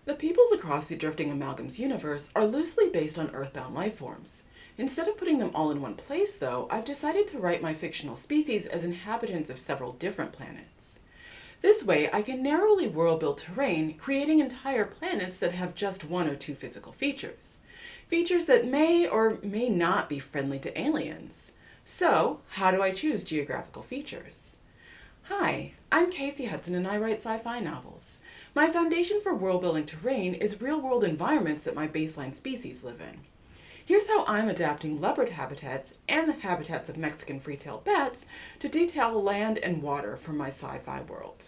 The peoples across the Drifting Amalgams universe are loosely based on Earthbound lifeforms. Instead of putting them all in one place, though, I've decided to write my fictional species as inhabitants of several different planets. This way, I can narrowly world build terrain, creating entire planets that have just one or two physical features. Features that may or may not be friendly to aliens. So, how do I choose geographical features? Hi, I'm Casey Hudson and I write sci-fi novels. My foundation for world-building terrain is real-world environments that my baseline species live in. Here's how I'm adapting leopard habitats and the habitats of Mexican free-tailed bats to detail land and water for my sci-fi world.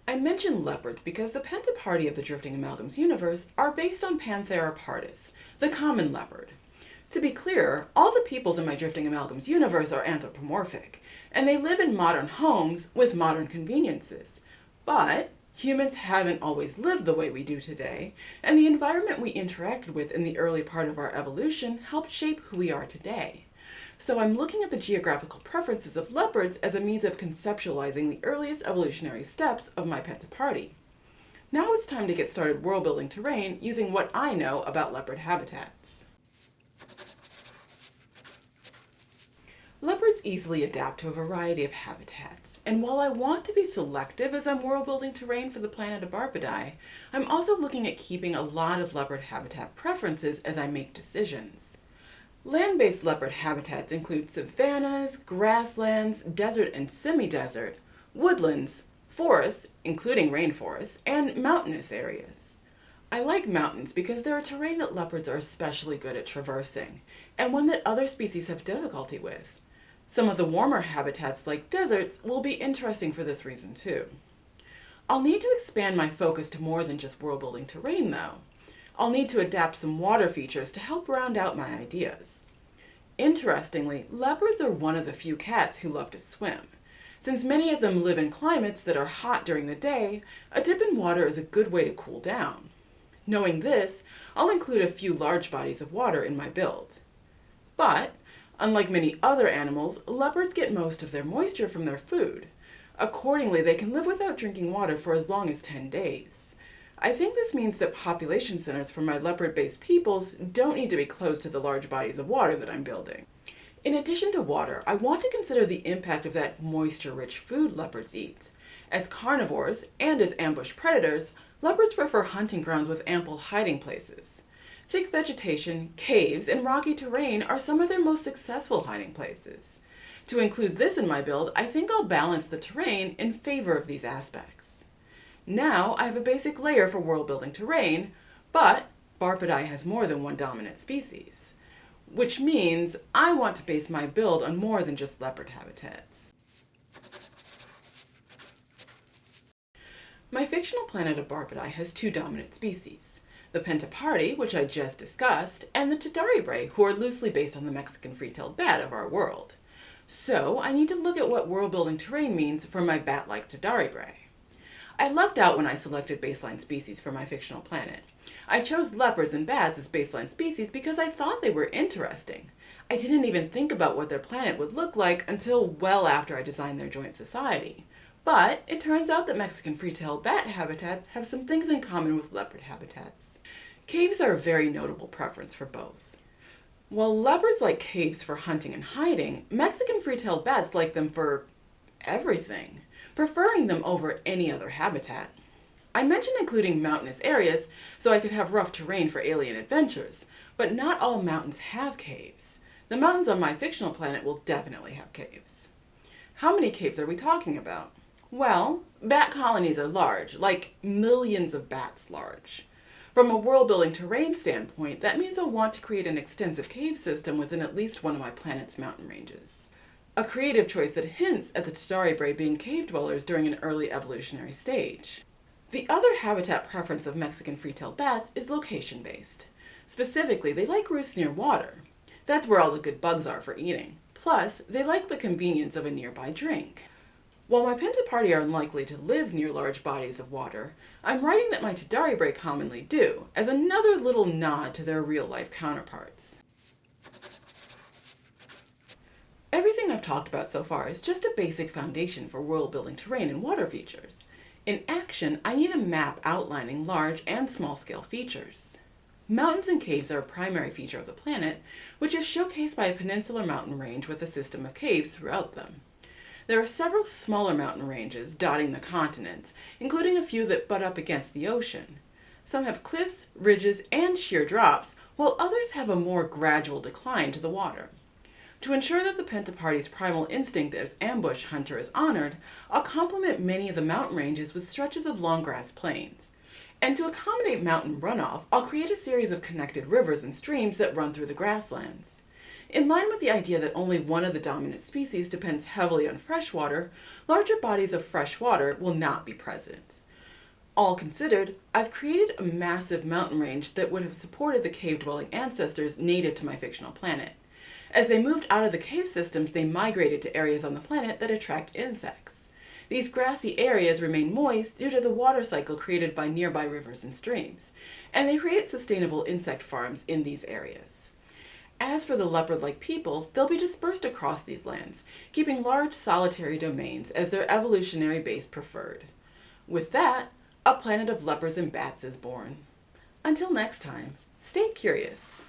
I mention leopards because the pentaparty of the Drifting Amalgams universe are based on Panthera pardus, the common leopard. To be clear, all the peoples in my Drifting Amalgams universe are anthropomorphic, and they live in modern homes with modern conveniences. But humans haven't always lived the way we do today, and the environment we interacted with in the early part of our evolution helped shape who we are today. So I'm looking at the geographical preferences of leopards as a means of conceptualizing the earliest evolutionary steps of my pentaparty. Now it's time to get started world building terrain using what I know about leopard habitats. Leopards easily adapt to a variety of habitats, and while I want to be selective as I'm world building terrain for the planet Abarbadai, I'm also looking at keeping a lot of leopard habitat preferences as I make decisions. Land-based leopard habitats include savannas, grasslands, desert and semi-desert, woodlands, forests, including rainforests, and mountainous areas. I like mountains because they're a terrain that leopards are especially good at traversing, and one that other species have difficulty with. Some of the warmer habitats like deserts will be interesting for this reason too. I'll need to expand my focus to more than just world-building terrain though. I'll need to adapt some water features to help round out my ideas. Interestingly, leopards are one of the few cats who love to swim. Since many of them live in climates that are hot during the day, a dip in water is a good way to cool down. Knowing this, I'll include a few large bodies of water in my build. But, unlike many other animals, leopards get most of their moisture from their food. Accordingly, they can live without drinking water for as long as 10 days. I think this means that population centers for my leopard-based peoples don't need to be close to the large bodies of water that I'm building. In addition to water, I want to consider the impact of that moisture-rich food leopards eat. As carnivores and as ambush predators, leopards prefer hunting grounds with ample hiding places. Thick vegetation, caves, and rocky terrain are some of their most successful hiding places. To include this in my build, I think I'll balance the terrain in favor of these aspects. Now I have a basic layer for world building terrain, but Barbadai has more than one dominant species, which means I want to base my build on more than just leopard habitats. My fictional planet of Barbadai has two dominant species, the Pentaparty, which I just discussed, and the Tadari Bray, who are loosely based on the Mexican free-tailed bat of our world. So I need to look at what world building terrain means for my bat-like Tadari Bray. I lucked out when I selected baseline species for my fictional planet. I chose leopards and bats as baseline species because I thought they were interesting. I didn't even think about what their planet would look like until well after I designed their joint society. But it turns out that Mexican free-tailed bat habitats have some things in common with leopard habitats. Caves are a very notable preference for both. While leopards like caves for hunting and hiding, Mexican free-tailed bats like them for everything, preferring them over any other habitat. I mentioned including mountainous areas so I could have rough terrain for alien adventures, but not all mountains have caves. The mountains on my fictional planet will definitely have caves. How many caves are we talking about? Well, bat colonies are large, like millions of bats large. From a world-building terrain standpoint, that means I'll want to create an extensive cave system within at least one of my planet's mountain ranges. A creative choice that hints at the Tadari Bray being cave dwellers during an early evolutionary stage. The other habitat preference of Mexican free-tailed bats is location-based. Specifically, they like roosts near water. That's where all the good bugs are for eating. Plus, they like the convenience of a nearby drink. While my Pentaparty are unlikely to live near large bodies of water, I'm writing that my Tadari Bray commonly do, as another little nod to their real-life counterparts. Everything I've talked about so far is just a basic foundation for world-building terrain and water features. In action, I need a map outlining large and small-scale features. Mountains and caves are a primary feature of the planet, which is showcased by a peninsular mountain range with a system of caves throughout them. There are several smaller mountain ranges dotting the continents, including a few that butt up against the ocean. Some have cliffs, ridges, and sheer drops, while others have a more gradual decline to the water. To ensure that the Pentaparty's primal instinct as ambush hunter is honored, I'll complement many of the mountain ranges with stretches of long grass plains. And to accommodate mountain runoff, I'll create a series of connected rivers and streams that run through the grasslands. In line with the idea that only one of the dominant species depends heavily on fresh water, larger bodies of fresh water will not be present. All considered, I've created a massive mountain range that would have supported the cave-dwelling ancestors native to my fictional planet. As they moved out of the cave systems, they migrated to areas on the planet that attract insects. These grassy areas remain moist due to the water cycle created by nearby rivers and streams, and they create sustainable insect farms in these areas. As for the leopard-like peoples, they'll be dispersed across these lands, keeping large solitary domains as their evolutionary base preferred. With that, a planet of leopards and bats is born. Until next time, stay curious.